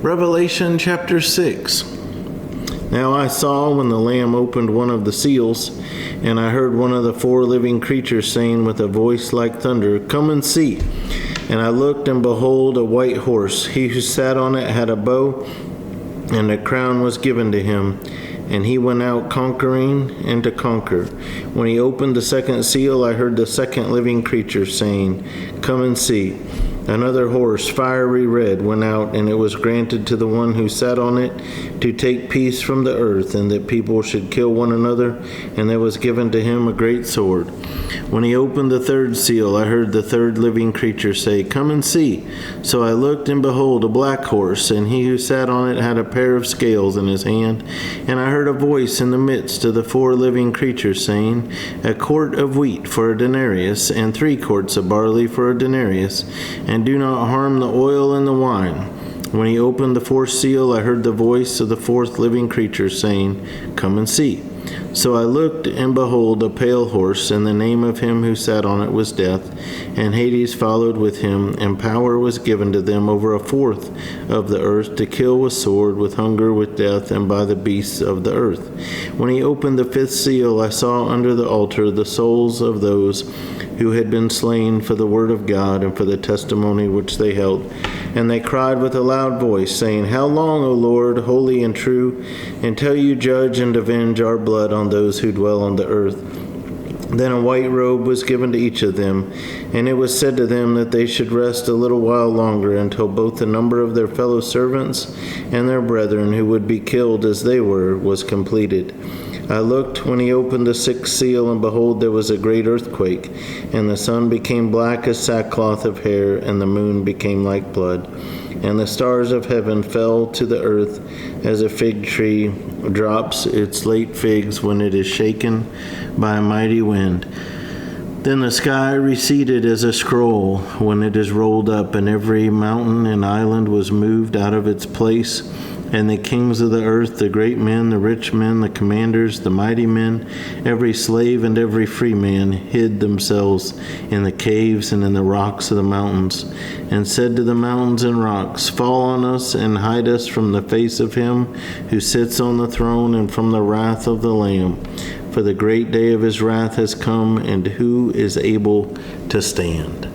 Revelation chapter 6. Now I saw when the Lamb opened one of the seals, and I heard one of the four living creatures saying with a voice like thunder, "Come and see." And I looked, and behold, a white horse. He who sat on it had a bow, and a crown was given to him. And he went out conquering and to conquer. When he opened the second seal, I heard the second living creature saying, "Come and see." Another horse, fiery red, went out, and it was granted to the one who sat on it to take peace from the earth, and that people should kill one another, and there was given to him a great sword. When he opened the third seal, I heard the third living creature say, "Come and see." So I looked, and behold, a black horse, and he who sat on it had a pair of scales in his hand. And I heard a voice in the midst of the four living creatures saying, "A quart of wheat for a denarius, and 3 quarts of barley for a denarius, and do not harm the oil and the wine." When he opened the fourth seal, I heard the voice of the fourth living creature saying, "Come and see." So I looked, and behold, a pale horse, and the name of him who sat on it was Death, and Hades followed with him, and power was given to them over a fourth of the earth to kill with sword, with hunger, with death, and by the beasts of the earth. When he opened the fifth seal, I saw under the altar the souls of those who had been slain for the word of God and for the testimony which they held. And they cried with a loud voice, saying, "How long, O Lord, holy and true, until you judge and avenge our blood on those who dwell on the earth?" Then a white robe was given to each of them, and it was said to them that they should rest a little while longer, until both the number of their fellow servants and their brethren who would be killed as they were was completed. I looked when he opened the sixth seal, and behold, there was a great earthquake, and the sun became black as sackcloth of hair, and the moon became like blood. And the stars of heaven fell to the earth, as a fig tree drops its late figs when it is shaken by a mighty wind. Then the sky receded as a scroll when it is rolled up, and every mountain and island was moved out of its place. And the kings of the earth, the great men, the rich men, the commanders, the mighty men, every slave and every free man, hid themselves in the caves and in the rocks of the mountains, and said to the mountains and rocks, "Fall on us and hide us from the face of him who sits on the throne and from the wrath of the Lamb. For the great day of his wrath has come, and who is able to stand?"